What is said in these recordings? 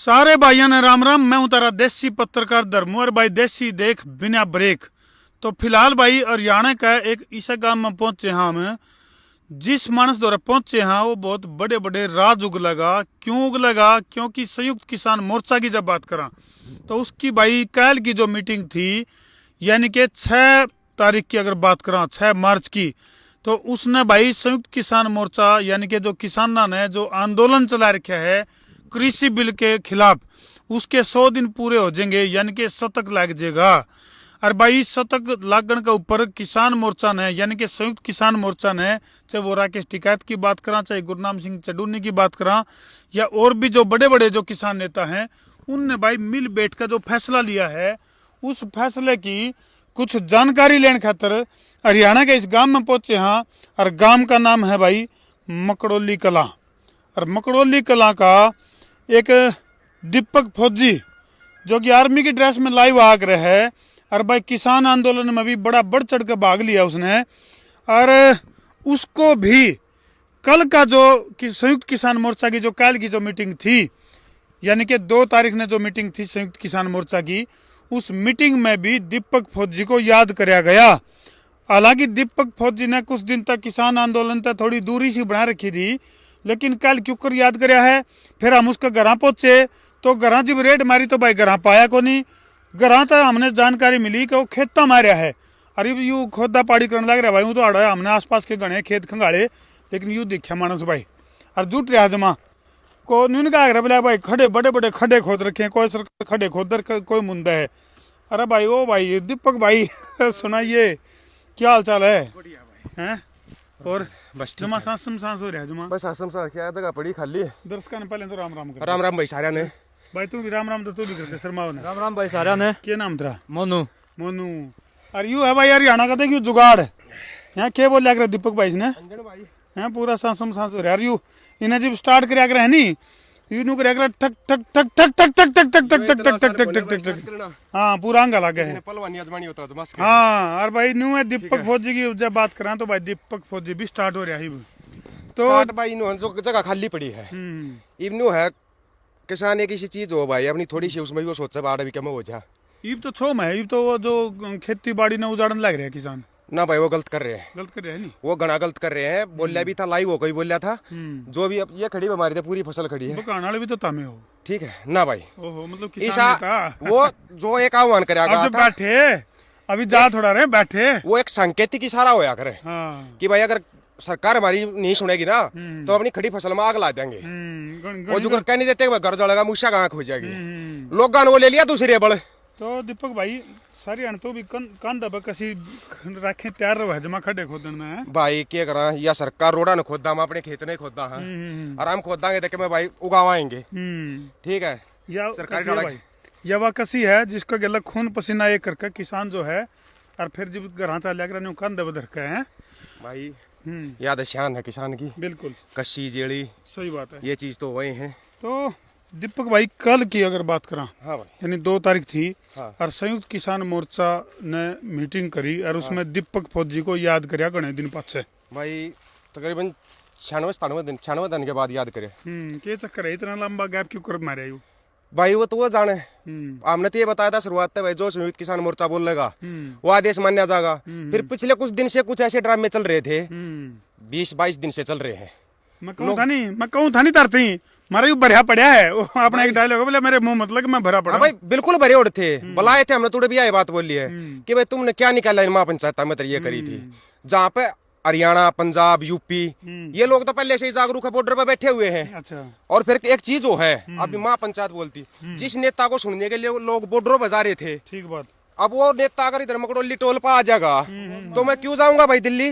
सारे भाइयों ने राम राम। मैं हूं तारा देसी पत्रकार धर्मू और भाई देसी देख बिना ब्रेक। तो फिलहाल भाई हरियाणा का एक ईसा गांव में पहुंचे हैं हम। जिस मानस द्वारा पहुंचे हैं वो बहुत बड़े बड़े राज उगलेगा। क्यों उगलेगा? क्योंकि संयुक्त किसान मोर्चा की जब बात करा तो उसकी भाई कल की जो मीटिंग थी, यानी कि 6 तारीख की अगर बात करा 6 मार्च की, तो उसने भाई संयुक्त किसान मोर्चा यानी कि जो किसानों ने जो आंदोलन चला रखा है कृषि बिल के खिलाफ, उसके 100 दिन पूरे हो जाएंगे, यानी कि शतक लग जाएगा। और भाई शतक लागण के ऊपर किसान मोर्चा ने यानी कि संयुक्त किसान मोर्चा ने, चाहे वो राकेश टिकैत की बात करा, चाहे गुरनाम सिंह चडूनी की बात करा, या और भी जो बड़े बड़े जो किसान नेता हैं, उनने भाई मिल बैठ कर जो फैसला लिया है, उस फैसले की कुछ जानकारी लेने खातर हरियाणा के इस गांव में पहुंचे हैं। और गांव का नाम है भाई मकड़ोली कला। और मकड़ोली कला का एक दीपक फौजी जो कि आर्मी की ड्रेस में लाइव आग रहे है, और भाई किसान आंदोलन में भी बड़ा बढ़ चढ़ कर भाग लिया उसने। और उसको भी कल का जो संयुक्त किसान मोर्चा की जो कल की जो मीटिंग थी, यानी कि 2 तारीख ने जो मीटिंग थी संयुक्त किसान मोर्चा की, उस मीटिंग में भी दीपक फौजी को याद कराया गया। हालांकि दीपक फौजी ने कुछ दिन तक किसान आंदोलन तक थोड़ी दूरी सी बना रखी थी, लेकिन कल क्यों कर याद कराया है। फिर हम उसका घर पहुंचे तो घर जब रेड मारी तो भाई घर पाया को नहीं। घर तो हमने जानकारी मिली कि वो खेता मारिया है। अरे यू खोदा पाड़ी करने लग रहा भाई, वो तो आड़ा हमने आसपास के गणे खेत खंगाले, लेकिन यू देखा मानस भाई और जुट रहा जमा को न्यून का बोला भाई खड़े बड़े बड़े खड्डे खोद रखे हैं, कोई सरकार खड्डे खोद कोई मुंदा है। अरे भाई ओ भाई दीपक भाई सुनाइए क्या हाल चाल है? हैं और बस जमा सांस हो रहा है जमा बस आसम सा क्या जगह पड़ी खाली है। दर्शकों ने पहले तो राम राम कर। राम राम भाई सारे ने। भाई तू भी राम राम तो तू भी करते शर्मा ने। राम राम भाई सारा ने। क्या नाम तेरा? मोनू। मोनू। और यू है भाई हरियाणा का देखियो जुगाड़ यहाँ क्या बोल रहा दीपक भाई ने हैं पूरा सांस हो रहा है। यू इन्हें जब स्टार्ट कर रहा है नी यूं कर ठक ठक ठक ठक ठक ठक ठक ठक ठक ठक ठक ठक ठक ठक ठक। हाँ पूरा अंगा लगे है। हाँ और भाई न्यू है दीपक फौजी की जब बात करा तो भाई दीपक फौजी भी स्टार्ट हो रहा है। तो भाई जो जगह खाली पड़ी है इवनु है किसान एक इसी चीज हो भाई अपनी थोड़ी सी उसमें वो सोचा बाढ़ भी कम हो जा। इब तो छो में इब तो वो जो खेती बाड़ी ने उजाड़न लग रहे हैं किसान ना भाई, वो गलत कर रहे हैं। गलत कर रहे हैं नहीं, वो घना गलत कर रहे हैं। बोलिया भी था लाइव हो कोई बोलिया था जो भी अब ये खड़ी हमारी पूरी फसल खड़ी है बकाने वाले भी तो तामे हो। ठीक है ना भाई। ओहो मतलब किसान वो जो एक आह्वान करेगा बैठे अभी जा थोड़ा रहे बैठे, वो एक सांकेतिक इशारा होया करे कि भाई अगर सरकार हमारी नहीं सुनेगी ना तो अपनी खड़ी फसल में आग ला देंगे। वो जो कह नहीं देते घर जलेगा मूसा आंख हो जाएगी। लोग वो ले लिया दूसरे बड़े। तो दीपक भाई सारी अन तो भी कंध कसी रखे तैयार रहो जमा खड्डे खोदन में भाई क्या करा या सरकार रोड़ा ने खोदा हम अपने खेत नहीं खोदा है आराम खोदांगे देखे मैं भाई उगावाएंगे। ठीक है या सरकारी भाई या वह कसी है जिसका गला खून पसीना एक करके किसान जो है और फिर जब घर चल कंध बदर के हैं भाई याद शान है किसान की। बिल्कुल कसी जेड़ी सही बात है, ये चीज तो वही है। तो दीपक भाई कल की अगर बात करा हाँ भाई यानी 2 तारीख थी। हाँ। और संयुक्त किसान मोर्चा ने मीटिंग करी और उसमें दीपक फौजी को याद कराया घने दिन पाछे भाई तकरीबन 96 दिन के बाद याद करे। क्या चक्कर है इतना लंबा गैप क्यों कर मारे यू भाई वो तो वो जाने हमने तो ये बताया था शुरुआत में भाई जो संयुक्त किसान मोर्चा बोलेगा वो आदेश मान्या जाएगा। फिर पिछले कुछ दिन से कुछ ऐसे ड्रामे चल रहे थे 20-22 दिन से चल रहे हैं। मैं कहूँ था नहीं तरती मारा यू भरिया पड़ा है वो अपना एक डायलॉग बोले मेरे मुंह मतलब मैं भरा पड़ा। भाई बिल्कुल भरे उड़ थे बुलाए थे हमने थोड़े भी आए बात बोली है कि भाई तुमने क्या निकाला महापंचायत में ये करी थी जहाँ पे हरियाणा पंजाब यूपी ये लोग तो पहले से ही जागरूक है बॉर्डर पे बैठे हुए हैं। अच्छा। और फिर एक चीज जो है अभी महापंचायत बोलती जिस नेता को सुनने के लिए लोग बॉर्डरों पर जा रहे थे, ठीक बात, अब वो नेता अगर इधर मकड़ोली टोल पर आ जाएगा तो मैं क्यों जाऊंगा भाई दिल्ली,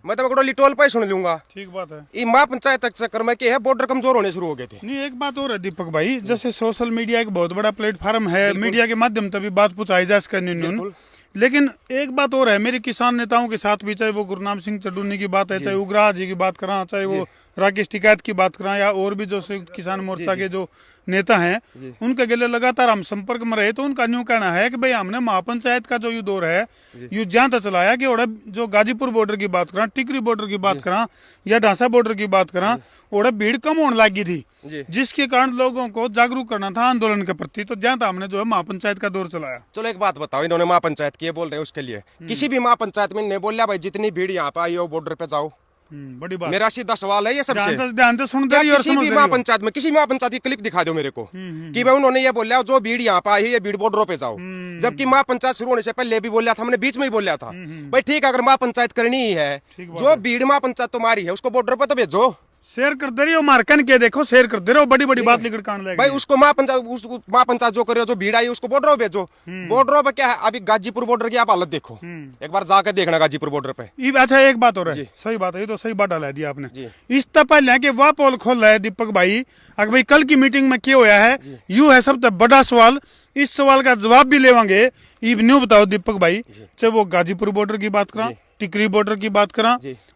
मैं तो मकड़ोली टोल पर ही सुन लूंगा। ठीक बात है। ये महापंचायत तक चक्कर में क्या है बॉर्डर कमजोर होने शुरू हो गए थे। नहीं एक बात और है दीपक भाई, जैसे सोशल मीडिया एक बहुत बड़ा प्लेटफॉर्म है, मीडिया के माध्यम तभी बात पहुंचाई जा सके, लेकिन एक बात और है मेरे किसान नेताओं के साथ भी, चाहे वो गुरनाम सिंह चडूनी की बात है, चाहे उग्रा जी की बात करा, चाहे वो राकेश टिकैत की बात करा, या और भी जो संयुक्त किसान मोर्चा के जो नेता हैं उनके गले लगातार हम संपर्क में रहे, तो उनका न्यू कहना है कि भाई हमने महापंचायत का जो ये दौर है यू जहाँ तक चलाया कि ओड़ा जो गाजीपुर बॉर्डर की बात करा, टिकरी बॉर्डर की बात करा या ढांसा बॉर्डर की बात करा, ओड़ा भीड़ कम होने लगी थी। जी। जिसके कारण लोगों को जागरूक करना था आंदोलन के प्रति, तो जहाँ हमने जो है महापंचायत का दौर चलाया। चलो एक बात बताओ, इन्होंने महापंचायत की बोल रहे हैं उसके लिए, किसी भी महापंचायत में नहीं बोला भाई जितनी भीड़ यहाँ पे आई हो बॉर्डर पे जाओ। बड़ी बात। मेरा सीधा सवाल है ये सबसे, ध्यान से सुन क्या रही और किसी समझ भी रही हो। महापंचायत में, किसी महापंचायत की क्लिप दिखा दो मेरे को कि भाई उन्होंने ये बोला जो भीड़ यहाँ पे आई है ये भीड़ बॉर्डरों पे जाओ, जबकि महापंचायत शुरू होने से पहले भी बोला था, हमने बीच में ही बोला था भाई ठीक है अगर महापंचायत करनी ही है, जो भीड़ महापंचायत तुम्हारी है उसको बॉर्डर पे तो भेजो। शेयर करते रहो, मार्कन के देखो, शेयर करते रहो, बड़ी बड़ी बात लेकर कान भाई उसको महापंचायत जो कर रहे हो, जो भीड़ आई उसको बॉर्डरों पे भेजो। बॉर्डरों पे क्या है, अभी गाजीपुर बॉर्डर की आप हालत देखो, एक बार जाकर देखना गाजीपुर बॉर्डर पे। अच्छा एक बात हो रहा है, सही बात है, ये तो सही बात डाला दिया आपने। इस तो पहले कि वह पोल खोल रहा है दीपक भाई, अगर भाई कल की मीटिंग में क्या होया है, यू है सबसे बड़ा सवाल, इस सवाल का जवाब भी लेवांगे। इब न्यू बताओ दीपक भाई, चाहे वो गाजीपुर बॉर्डर की बात करा, टिकरी बॉर्डर की बात करा,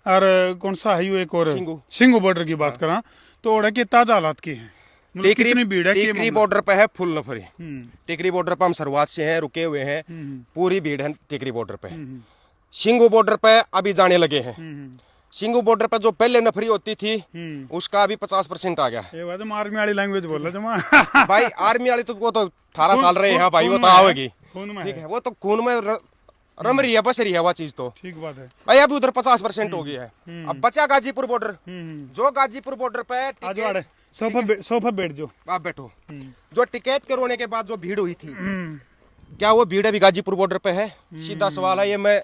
और कौन सा है यू एक और सिंगू बॉर्डर की बात करा, तो ओड़ा के ताजा हालात की है, कितनी भीड़ है। टिकरी बॉर्डर पे है फुल नफरी, टिकरी बॉर्डर पे हम शुरुआत से हैं, रुके हुए हैं, पूरी भीड़ है टिकरी बॉर्डर पे। सिंगू बॉर्डर पे अभी जाने लगे हैं। सिंगू बॉर्डर पे जो पहले नफरी होती थी उसका अभी 50% आ गया। आर्मी वाली लैंग्वेज बोल रहा भाई आर्मी वाली तो वो तो 18 साल रहे हैं भाई, वो तो आवेगी, ठीक है, वो तो खून में रम रही है, बस रही है वो चीज तो, ठीक बात है भाई। अभी उधर 50% हो गई है, अब बचा गाजीपुर बॉर्डर, जो गाजीपुर बॉर्डर पे सोफा बैठ जो आप बैठो, जो टिकट करवाने के बाद जो भीड़ हुई थी, क्या वो भीड़ अभी गाजीपुर बॉर्डर पे है? सीधा सवाल है ये, मैं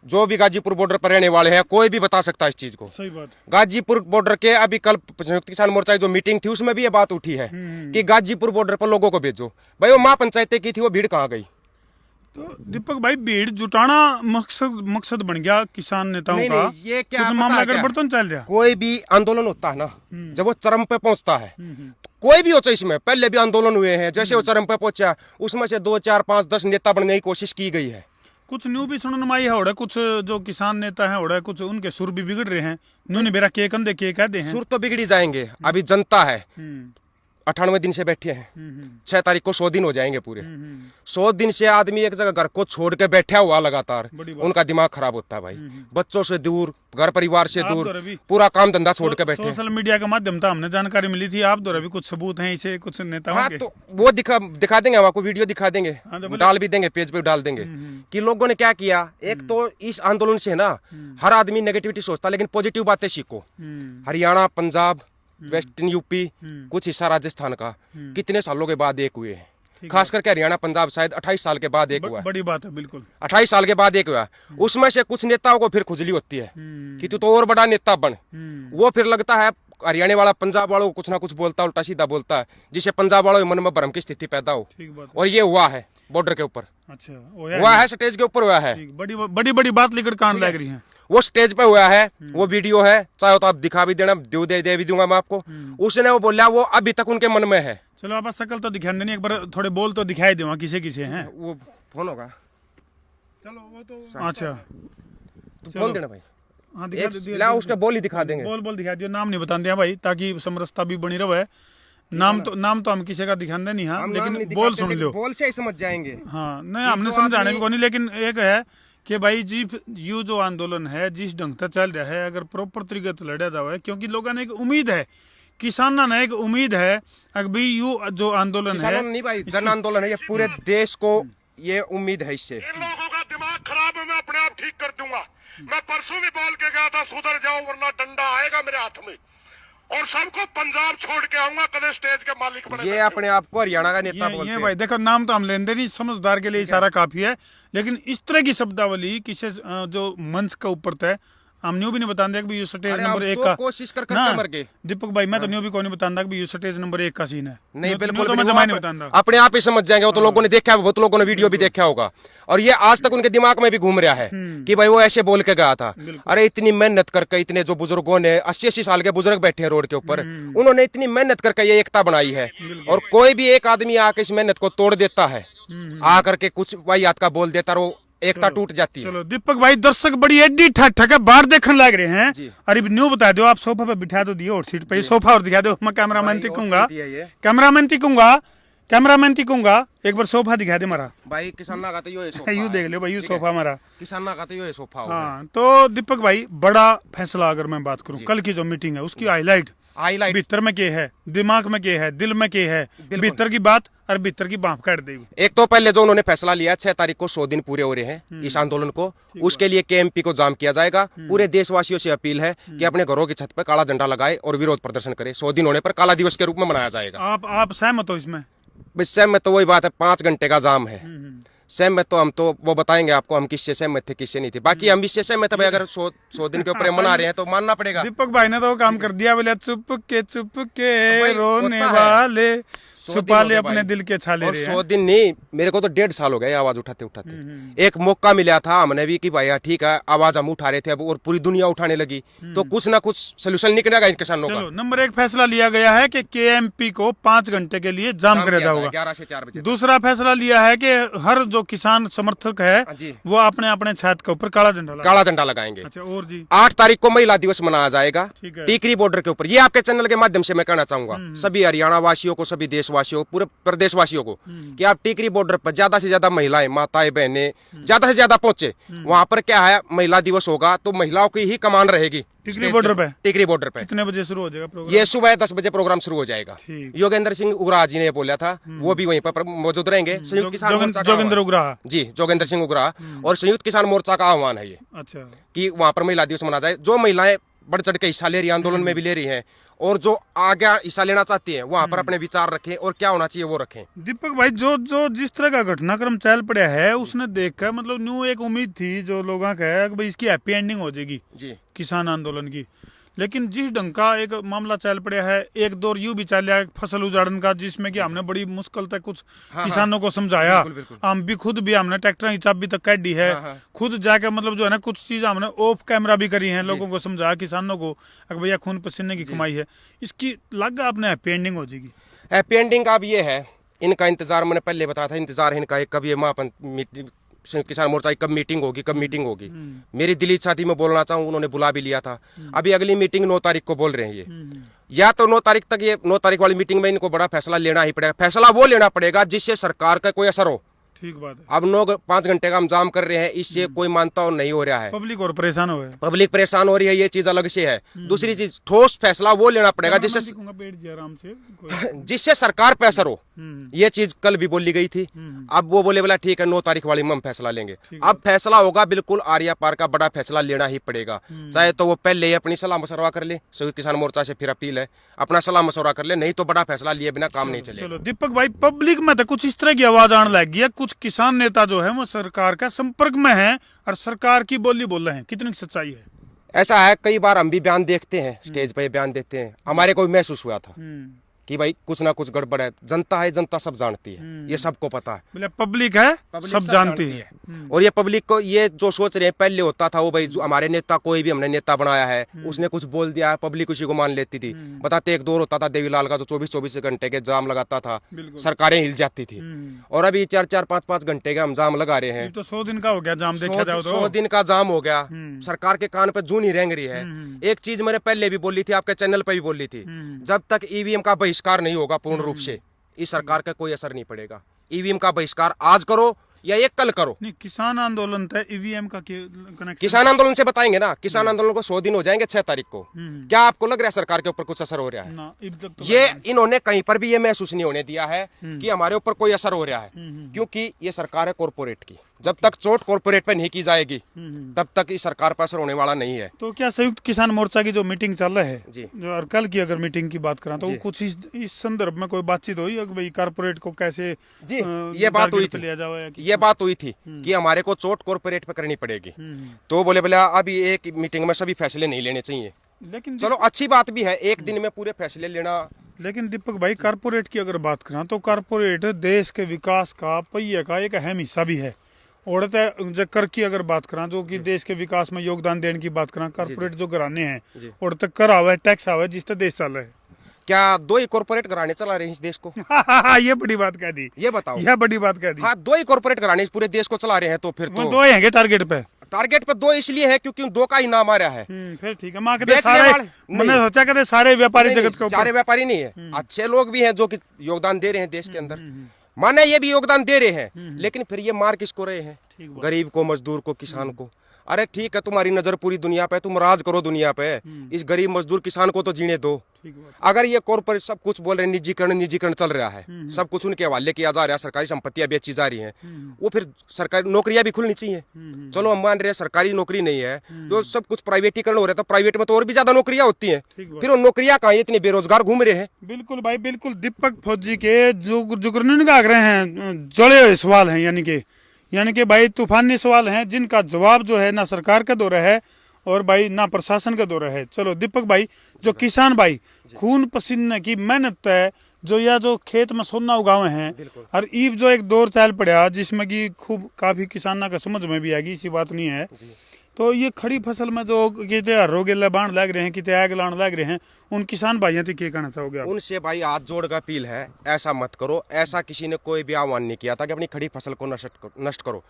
जो भी गाजीपुर बॉर्डर पर रहने वाले हैं कोई भी बता सकता है इस चीज को। सही बात। गाजीपुर गाजीपुर बॉर्डर के अभी कल संयुक्त किसान मोर्चा की जो मीटिंग थी उसमें भी ये बात उठी है कि गाजीपुर बॉर्डर पर लोगों को भेजो। भाई वो महापंचायतें की थी, वो भीड़ कहाँ गई? तो दीपक भाई भीड़ जुटाना मकसद बन गया किसान नेताओं नहीं, का। नहीं, ये क्या मामला गड़बड़ तो नहीं चल रहा। कोई भी आंदोलन होता है ना, जब वो चरम पे पहुंचता है, तो कोई भी हो चाहे, इसमें पहले भी आंदोलन हुए हैं, जैसे वो चरम पे पहुंचा उसमें से 2, 4, 5, 10 नेता बनने की कोशिश की गई है। कुछ न्यू भी सुनने में आई है, ओड़ा कुछ जो किसान नेता हैं ओड़ा कुछ उनके सुर भी बिगड़ रहे हैं, न्यू ने मेरा के कंधे के कहते हैं। सुर तो बिगड़ी जाएंगे, अभी जनता है 98 दिन से बैठे हैं, 6 तारीख को 100 दिन हो जाएंगे पूरे। 100 दिन से आदमी एक जगह घर को छोड़ के बैठा हुआ लगातार, उनका दिमाग खराब होता है भाई। बच्चों से दूर, घर परिवार से दूर, पूरा काम धंधा छोड़ के बैठे। सोशल मीडिया के माध्यम से हमने जानकारी मिली थी, आप द्वारा भी कुछ सबूत हैं इसे कुछ नेताओं हाँ, के? तो वो दिखा देंगे, हम आपको वीडियो दिखा देंगे, डाल भी देंगे, पेज पे डाल देंगे कि लोगों ने क्या किया। एक तो इस आंदोलन से ना हर आदमी नेगेटिविटी सोचता, लेकिन पॉजिटिव बातें सीखो। हरियाणा, पंजाब, वेस्टर्न यूपी, कुछ हिस्सा राजस्थान का कितने सालों के बाद एक हुए हैं, खास करके हरियाणा पंजाब शायद 28 साल के बाद एक हुआ। बड़ी बात है, बिल्कुल 28 साल के बाद एक हुआ। उसमें से कुछ नेताओं को फिर खुजली होती है कि तू तो और बड़ा नेता बन, वो फिर लगता है हरियाणा वाला पंजाब वालों को कुछ ना कुछ बोलता है, उल्टा सीधा बोलता है, जिससे पंजाब वालों के मन में भ्रम की स्थिति पैदा हो। और ये हुआ है बॉर्डर के ऊपर, अच्छा हुआ है, स्टेज के ऊपर हुआ है। बड़ी बड़ी बात लेकर कान लग रही है, वो स्टेज पे हुआ है, वो वीडियो है, चाहे तो आप दिखा भी देना, दे भी दूंगा मैं आपको। उसने वो बोला, वो अभी तक उनके मन में है। चलो आप शकल तो दिखा देनी, एक बार थोड़े बोल तो दिखाई दूंगा किसे किसे हैं। वो फोन होगा, चलो वो तो अच्छा फोन देना भाई। हाँ ला उसका बोल ही दिखा देंगे, बोल दिखा दियो, नाम नहीं बता दिया भाई, ताकि समरसता भी बनी रहे। नाम तो हम किसी का दिखाते नहीं, हाँ, लेकिन बोल सुन लो, बोल से ही समझ जाएंगे। हाँ नहीं, हमने समझाने को नहीं, लेकिन एक है कि भाई जी यू जो आंदोलन है जिस ढंग से चल रहा है, अगर प्रॉपर तरीके से लड़ा जाए, क्योंकि लोगों ने एक उम्मीद है, किसानों ने एक उम्मीद है, अगर यू जो आंदोलन है नहीं भाई, जन आंदोलन है, ये पूरे देश को ये उम्मीद है। इससे इन लोगों का दिमाग खराब है, मैं अपने आप ठीक कर दूंगा। मैं परसों भी बोल के गया था, सुधर जाओ वरना डंडा आएगा मेरे हाथ में, और सबको पंजाब छोड़ के आऊंगा, कदे स्टेज के मालिक बने। ये अपने आप को हरियाणा का नेता बोलते हैं। भाई देखो, नाम तो हम लेते नहीं, समझदार के लिए इशारा काफी है, लेकिन इस तरह की शब्दावली किसी जो मंच का ऊपर तय हम न्यू भी नहीं बता कि यू स्टेज नंबर 1 का कोशिश कर मर गए दीपक भाई। मैं तो न्यू भी को नहीं बता कि यू स्टेज नंबर 1 का सीन है। नहीं बिल्कुल, अपने आप ही समझ जाएंगे, वो तो लोगों ने देखा है, बहुत लोगों ने वीडियो भी देखा होगा, और ये आज तक उनके दिमाग में भी घूम रहा है कि भाई वो ऐसे बोल के गया था। अरे इतनी मेहनत करके, इतने जो बुजुर्गों ने 80-80 साल के बुजुर्ग बैठे हैं रोड के ऊपर, उन्होंने इतनी मेहनत करके ये एकता बनाई है, और कोई भी एक आदमी आके इस मेहनत को तोड़ देता है, आकर के कुछ वाहियात का बोल देता है, एकता टूट जाती है। चलो दीपक भाई, दर्शक बड़ी एडी ठक बाहर देखने लग रहे हैं। अरे न्यू बता दो, आप सोफा पे बिठा दो दियो, और सीट पे सोफा और दिखा दो। मैं कैमरामैन तिकूंगा, कैमरामैन तिकूंगा, एक बार सोफा दिखा दे मारा भाई। किसान ना कहते यो सोफा, यू देख लो भाई, यू सोफा हमारा, किसान ना कहते यो सोफा। हाँ, तो दीपक भाई बड़ा फैसला, अगर मैं बात करूं कल की जो मीटिंग है उसकी हाईलाइट हाईलाइट भीतर में क्या है, दिमाग में क्या है, दिल में क्या है, भीतर की बात और भीतर की बाँप काट देगी। एक तो पहले जो उन्होंने फैसला लिया 6 तारीख को 100 दिन पूरे हो रहे हैं इस आंदोलन को, उसके लिए केएमपी को जाम किया जाएगा। पूरे देशवासियों से अपील है कि अपने घरों की छत पर काला झंडा लगाए और विरोध प्रदर्शन करें। 100 दिन होने पर काला दिवस के रूप में मनाया जाएगा। आप सहमत हो इसमें? सहमत तो वही बात है, 5 घंटे का जाम है। सहमत तो हम तो वो बताएंगे आपको हम किससे सहमत थे किससे नहीं थे। बाकी हम इससे सहमत है भाई, अगर 100 दिन के ऊपर मना रहे हैं तो मानना पड़ेगा। दीपक भाई ने तो काम कर दिया, बोले चुप के भाई, रोने होता है। वाले 100 छुपा दिन ले हो गए अपने भाई। दिल के छाले और रे 100 दिन नहीं, मेरे को तो 1.5 साल हो गए आवाज उठाते उठाते। एक मौका मिला था हमने भी कि भाई यार ठीक है, आवाज हम उठा रहे थे अब और पूरी दुनिया उठाने लगी, तो कुछ ना कुछ सोल्यूशन निकलेगा इन किसानों का। चलो, नंबर 1 फैसला लिया गया है कि केएमपी को 5 घंटे के लिए जाम कर दिया होगा। 11 से 4 बजे। दूसरा फैसला लिया है कि हर जो किसान समर्थक है जी। वो अपने अपने छत के ऊपर काला झंडा लगाए। काला झंडा लगाएंगे। अच्छा, और जी 8 तारीख को महिला दिवस मनाया जाएगा ठीक है। टीकरी बॉर्डर के ऊपर। ये आपके चैनल के माध्यम से मैं कहना चाहूंगा सभी हरियाणा वासियों को, सभी देशवासियों को, पूरे प्रदेशवासियों को कि आप टीकरी बॉर्डर पर ज्यादा से ज्यादा महिलाएं, माताएं, बहनें ज्यादा से ज्यादा पहुंचे। वहां पर क्या है, महिला दिवस होगा तो महिलाओं की ही कमान रहेगी टिकरी बॉर्डर पे। टिकरी बॉर्डर पे कितने बजे शुरू हो जाएगा प्रोग्राम? ये सुबह 10 बजे प्रोग्राम शुरू हो जाएगा। ठीक। योगेंद्र सिंह उग्राह जी ने बोला था, वो भी वहीं पर मौजूद रहेंगे। संयुक्त किसान मोर्चा का जोगिंदर आह्वान- उग्राह। जी, जोगेंद्र सिंह उग्राह और संयुक्त किसान मोर्चा का आह्वान है ये अच्छा, कि वहां पर महिला दिवस मना जाए। जो महिलाएं बढ़ चढ़ के हिस्सा ले रही है, आंदोलन में भी ले रही हैं, और जो आगे हिस्सा लेना चाहती हैं वहां पर अपने विचार रखें और क्या होना चाहिए वो रखें। दीपक भाई, जो जो जिस तरह का घटनाक्रम चल पड़ा है उसने देखकर मतलब न्यू एक उम्मीद थी जो लोगों का है कि भाई इसकी हैप्पी एंडिंग हो जाएगी जी। किसान आंदोलन की। लेकिन जिस ढंग का एक मामला चल पड़ा है, एक दौर यूं भी चल रहा है फसल उजाड़न का, जिसमें कि हमने बड़ी मुश्किल तक कुछ किसानों को समझाया। बिल्कुल, बिल्कुल। हम भी खुद भी हमने ट्रैक्टर की चाबी तक काट दी है। खुद जाके मतलब जो है ना कुछ चीज हमने ऑफ कैमरा भी करी है, लोगों को समझाया किसानों को कि भैया खून पसीने की कमाई है। इसकी लगा आपने हैप्पी एंडिंग हो जाएगी। हैप्पी एंडिंग का अब ये है, इनका इंतजार मैंने पहले बताया था, इंतजार है इनका एक कब ये संयुक्त किसान मोर्चा की कब मीटिंग होगी। मेरी दिली इच्छा थी, मैं बोलना चाहूँ, उन्होंने बुला भी लिया था। अभी अगली मीटिंग 9 तारीख को बोल रहे हैं ये। या तो 9 तारीख तक, ये 9 तारीख वाली मीटिंग में इनको बड़ा फैसला लेना ही पड़ेगा। फैसला वो लेना पड़ेगा जिससे सरकार का कोई असर हो। ठीक बात है। अब 5 घंटे का हम जाम कर रहे हैं, इससे कोई मानता नहीं हो रहा है। पब्लिक और परेशान हो गए। पब्लिक परेशान हो रही है, ये चीज अलग से है। दूसरी चीज, ठोस फैसला वो लेना पड़ेगा आराम से जिससे सरकार पे असर हो। ये चीज कल भी बोली गई थी। अब वो बोले बोला ठीक है 9 तारीख वाली में हम फैसला लेंगे। अब फैसला होगा, बिल्कुल आर्या पार का बड़ा फैसला लेना ही पड़ेगा। चाहे तो वो पहले ही अपनी सलाह मशवरा कर ले, संयुक्त किसान मोर्चा से फिर अपील है, अपना सलाह मशवरा कर ले, नहीं तो बड़ा फैसला लिए बिना काम नहीं चलेगा। चलो दीपक भाई, पब्लिक में तो कुछ इस तरह की आवाज आने लगी है, कुछ किसान नेता जो है वो सरकार का संपर्क में है और सरकार की बोली बोल रहे हैं। कितनी सच्चाई है? ऐसा है, कई बार हम भी बयान देखते हैं, स्टेज पे बयान देते हैं, हमारे को भी महसूस हुआ था कि भाई कुछ ना कुछ गड़बड़ है। जनता है, जनता सब जानती है, ये सबको पता है। बोले पब्लिक है, सब जानती है। और ये पब्लिक को ये जो सोच रहे हैं, पहले होता था वो भाई जो हमारे नेता, कोई भी हमने नेता बनाया है उसने कुछ बोल दिया है, पब्लिक उसी को मान लेती थी। बताते एक दौर होता था देवीलाल का जो 24-24 घंटे के जाम लगाता था, सरकारें हिल जाती थी। और अभी 4-4, 5-5 घंटे का हम जाम लगा रहे हैं। तो 100 दिन का हो गया जाम, देखा जाओ तो 100 दिन का जाम हो गया। सरकार के कान पे जूं नहीं रेंग रही है। एक चीज मैंने पहले भी बोली थी, आपके चैनल पे भी बोली थी, जब तक ईवीएम का बहिष्कार नहीं होगा पूर्ण रूप से, इस सरकार का कोई असर नहीं पड़ेगा। ईवीएम का बहिष्कार आज करो या ये कल करो। नहीं, किसान आंदोलन था, ईवीएम का कनेक्शन? किसान आंदोलन से बताएंगे ना, किसान आंदोलन को 100 दिन हो जाएंगे 6 तारीख को। क्या आपको लग रहा है सरकार के ऊपर कुछ असर हो रहा है? ना, तो ये इन्होंने कहीं पर भी ये महसूस नहीं होने दिया है कि हमारे ऊपर कोई असर हो रहा है, क्योंकि ये सरकार है कॉर्पोरेट की। जब तक चोट कॉर्पोरेट पे नहीं की जाएगी तब तक इस सरकार पर असर होने वाला नहीं है। तो क्या संयुक्त किसान मोर्चा की जो मीटिंग चल रही है जी, जो और कल की अगर मीटिंग की बात करें तो वो कुछ इस संदर्भ में कोई बातचीत हुई है कि भाई कारपोरेट को कैसे जी, ये बात हुई थी, लिया जाए? ये बात हुई थी कि हमारे को चोट कॉर्पोरेट पे करनी पड़ेगी। तो बोले बोला अभी एक मीटिंग में सभी फैसले नहीं लेने चाहिए। लेकिन चलो अच्छी बात भी है, एक दिन में पूरे फैसले लेना। लेकिन दीपक भाई, कारपोरेट की अगर बात करें तो कारपोरेट देश के विकास का पहिए का एक अहम हिस्सा भी है। और जो कर की अगर बात करें, जो कि देश के विकास में योगदान देने की बात करें, कारपोरेट जो घराने हैं और तक कर आवे, टैक्स आवे, जिससे देश चल रहा है। क्या 2 ही कॉर्पोरेट घराने चला रहे हैं इस देश को? ये बड़ी बात कह दी। ये बताओ, यह बड़ी बात कह दी। हाँ 2 ही कॉर्पोरेट घराने इस पूरे देश को चला रहे हैं, तो फिर तो 2 हैं टारगेट पे। टारगेट पे 2 इसलिए है क्योंकि 2 का ही नाम आ रहा है। फिर ठीक है, माँ कहते बेचने सारे, वाले मैंने सोचा कहते सारे व्यापारी नहीं, जगत के ऊपर। सारे व्यापारी नहीं है, अच्छे लोग भी हैं जो कि योगदान दे रहे हैं देश के अंदर। माने ये भी योगदान दे रहे हैं, लेकिन फिर ये मार किसको रहे हैं? गरीब को, मजदूर को, किसान को। अरे ठीक है, तुम्हारी नजर पूरी दुनिया पे, तुम राज करो दुनिया पे, इस गरीब मजदूर किसान को तो जीने दो। अगर ये कॉर्पोरेट सब कुछ बोल रहे हैं, निजीकरण चल रहा है, सब कुछ उनके हवाले किया जा रहा है, सरकारी संपत्तियां बेची जा रही हैं, वो फिर सरकारी नौकरियां भी खुलनी चाहिए। चलो हम मान रहे हैं सरकारी नौकरी नहीं है, जो सब कुछ प्राइवेटीकरण हो रहा है, तो प्राइवेट में तो और भी ज्यादा नौकरियां होती हैं, फिर वो नौकरियां कहाँ, इतने बेरोजगार घूम रहे हैं। बिल्कुल भाई बिल्कुल। दीपक फौजी के जो कानून का आग्रह हैं जड़े हुए सवाल हैं, यानी कि भाई तूफानी सवाल हैं, जिनका जवाब जो है ना सरकार का दौरा है और भाई ना प्रशासन का दौरा है। चलो दीपक भाई, जो किसान भाई खून पसीने की मेहनत है, जो खेत में सोना उगावे हैं, और ईब जो एक दौर चल पड़ा जिसमें कि खूब काफी किसाना का समझ में भी आएगी, इसी बात नहीं है। तो ये खड़ी फसल में जो किते रोगे बाण लग रहे हैं, किते आग लाण लग रहे हैं, उन किसान भाइयों से क्या कहना चाहोगे आप? उनसे भाई हाथ जोड़ का अपील है, ऐसा मत करो। ऐसा किसी ने कोई भी आह्वान नहीं किया था कि अपनी खड़ी फसल को नष्ट करो।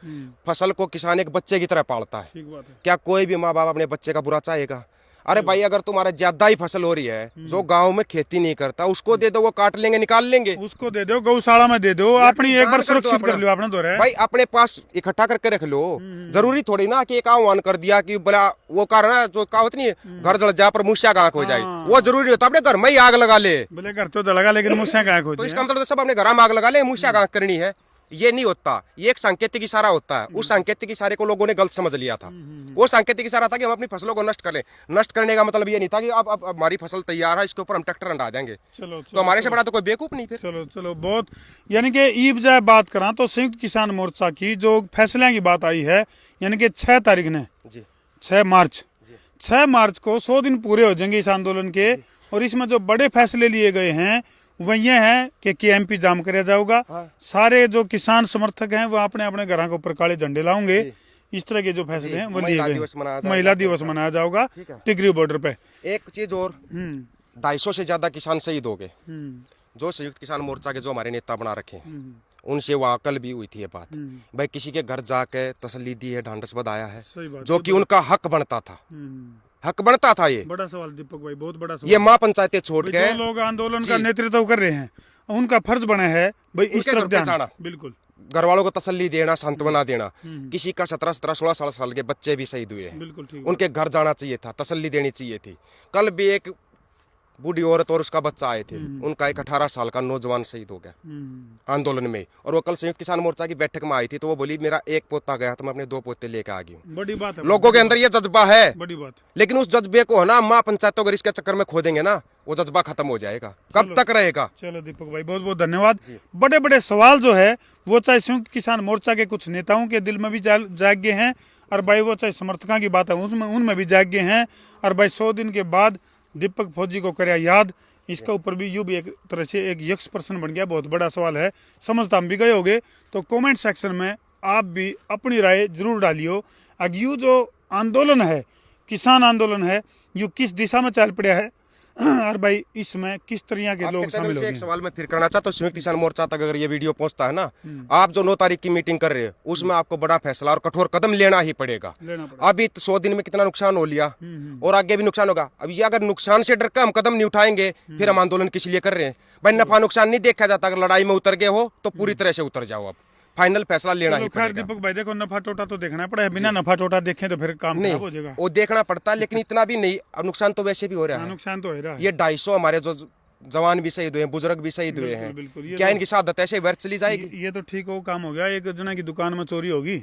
फसल को किसान एक बच्चे की तरह पालता है। ठीक बात है। क्या कोई भी माँ बाप अपने बच्चे का बुरा चाहेगा? अरे भाई, अगर तुम्हारा ज्यादा ही फसल हो रही है, जो गांव में खेती नहीं करता उसको दे दो, वो काट लेंगे, निकाल लेंगे, उसको दे दो, गौशाला में दे दो, अपनी एक बार सुरक्षित कर लो अपना दौर है भाई, अपने पास इकट्ठा करके रख लो। जरूरी थोड़ी ना कि एक आह्वान कर दिया कि बड़ा वो कर रहा है, जो कहावत नहीं है, घर जल जा पर मूसिया गाँक हो जाए, वो जरूरी होता। अपने घर में ही आग लगा ले, बोले घर तो जलेगा लेकिन मूसिया गाँक हो तो जाए, इसका मतलब सब अपने घर में आग लगा ले, मूसिया गाँक करनी है, ये नहीं होता। ये एक सांकेतिक इशारा होता है। उस सांकेतिक इशारे को लोगों ने गलत समझ लिया था। वो सांकेतिक इशारा था कि हम अपनी फसलों को नष्ट कर लें। नष्ट करने का मतलब ये नहीं था कि अब हमारी फसल तैयार है, इसके ऊपर हम ट्रैक्टर हटा देंगे। तो हमारे से बड़ा तो कोई बेवकूफ नहीं। फिर चलो बहुत, यानी कि ईब जाए बात करा तो संयुक्त किसान मोर्चा की जो फैसले की बात आई है, यानी कि 6 तारीख ने, 6 मार्च को 100 दिन पूरे हो जाएंगे इस आंदोलन के। और इसमें जो बड़े फैसले लिए गए हैं वो ये हैं कि केएमपी जाम कराया जाएगा। सारे जो किसान समर्थक हैं वो अपने अपने घरों के ऊपर काले झंडे लाओगे। इस तरह के जो फैसले हैं वो लिए गए। महिला दिवस मनाया जाएगा टिकरी बॉर्डर पे। एक चीज और, 250 से ज्यादा किसान शहीद हो गए, जो संयुक्त किसान मोर्चा के जो हमारे नेता बना रखे हैं, उनसे वहाँ कल भी हुई थी ये बात। भाई किसी के घर जाके तसल्ली दी है, ढांढस बधाया है, जो कि उनका हक बनता था। हक बनता था। ये बड़ा सवाल दीपक भाई, बहुत बड़ा सवाल। ये माँ पंचायतें छोड़ के जो लोग आंदोलन का नेतृत्व कर रहे हैं, उनका फर्ज बना है भाई इस तरफ ध्यान। बिल्कुल, घर वालों को तसल्ली देना, सांत्वना देना। किसी का 17, 17, 16 साल के बच्चे भी शहीद हुए हैं। बिल्कुल ठीक। उनके घर जाना चाहिए था, तसल्ली देनी चाहिए थी। कल भी एक बूढ़ी औरत और उसका बच्चा आए थे, उनका एक 18 साल का नौजवान शहीद हो गया आंदोलन में। और वो कल संयुक्त किसान मोर्चा की बैठक में आई थी, तो वो बोली मेरा एक पोता गया तो मैं अपने 2 पोते लेकर आ गई हूँ। बड़ी बात है, लोगों के अंदर ये जज्बा है, बड़ी बात। लेकिन उस जज्बे को है ना, माँ पंचायतों अगर इसके चक्कर में खो देंगे ना, वो जज्बा खत्म हो जाएगा। कब तक रहेगा? चलो दीपक भाई, बहुत बहुत धन्यवाद। बड़े बड़े सवाल जो है वो चाहे संयुक्त किसान मोर्चा के कुछ नेताओं के दिल में भी जाग गए हैं, और भाई वो चाहे समर्थकों की बात है उनमें भी जाग गए हैं। और भाई 100 दिन के बाद दीपक फौजी को करे याद, इसका ऊपर भी यूं भी एक तरह से एक यक्ष प्रश्न बन गया। बहुत बड़ा सवाल है, समझता हम भी गए होगे। तो कमेंट सेक्शन में आप भी अपनी राय जरूर डालियो। अब यू जो आंदोलन है, किसान आंदोलन है, यू किस दिशा में चल पड़ा है, और भाई इसमें किस तरह के लोग शामिल हो। एक सवाल मैं फिर करना चाहता हूँ, संयुक्त किसान मोर्चा तक अगर ये वीडियो पहुंचता है ना, आप जो 9 तारीख की मीटिंग कर रहे हो, उसमें आपको बड़ा फैसला और कठोर कदम लेना ही पड़ेगा। अभी 100 दिन में कितना नुकसान हो लिया, और आगे भी नुकसान होगा। अब ये अगर नुकसान से डर कर हम कदम नहीं उठाएंगे, फिर हम आंदोलन किस लिए कर रहे हैं? भाई नफा नुकसान नहीं देखा जाता। अगर लड़ाई में उतर गए हो तो पूरी तरह से उतर जाओ। अब फाइनल फैसला लेना ही पड़ेगा। दीपक भाई देखो, नफा टोटा तो देखना पड़ा है, बिना नफा टोटा देखें तो फिर काम खराब हो जाएगा। वो देखना पड़ता है, लेकिन इतना भी नहीं। अब नुकसान तो वैसे भी हो रहा है। नुकसान तो हो रहा है। ये 250 हमारे जो जवान भी शहीद हुए हैं, बुजुर्ग भी शहीद हुए हैं, क्या इनकी शहादत ऐसे व्यर्थ चली जाएगी? ये तो ठीक हो काम हो गया। एक जना की दुकान में चोरी होगी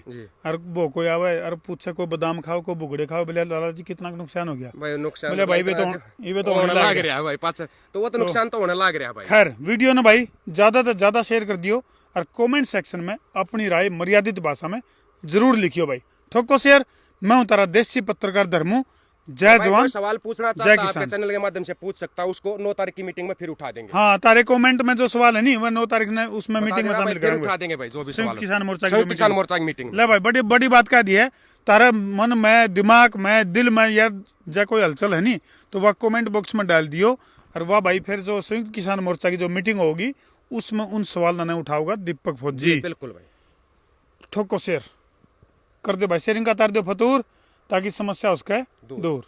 और वो कोई आवे और पूछे कोई बादाम खाओ, कोई बुगड़े खाओ, बोले लाला जी कितना नुकसान हो गया भाई? नुकसान बोले भाई तो होने लग रहा है भाई, पास तो वो तो नुकसान तो होने लग रहा है भाई। खैर वीडियो ना भाई ज्यादा से ज्यादा शेयर कर दियो, और कमेंट सेक्शन में अपनी राय मर्यादित भाषा में जरूर लिखियो भाई। ठोको शेयर। मैं हूं तारा देसी पत्रकार धर्मू। जय जवान। सवाल पूछना चाहता आपके चैनल के माध्यम से पूछ सकता हूं, उसको 9 तारीख की मीटिंग में फिर उठा देंगे। हाँ, तारे कमेंट में जो सवाल है नहीं, वो 9 तारीख ने उसमें मीटिंग में शामिल करेंगे, उठा देंगे भाई। जो भी सवाल किसान मोर्चा की मीटिंग ले भाई, बड़ी बड़ी बात कह दी है। तारा मन में, दिमाग में, दिल में यार जा कोई हलचल है नहीं, तो वह कमेंट बॉक्स में डाल दियो। और वह भाई फिर जो संयुक्त किसान मोर्चा की जो मीटिंग होगी उसमें उन सवाल न उठाओगा दीपक फौजी। बिल्कुल भाई। ठोको शेयर कर दे भाई, शेयरिंग का तार दो फतूर, ताकि समस्या उसका दूर।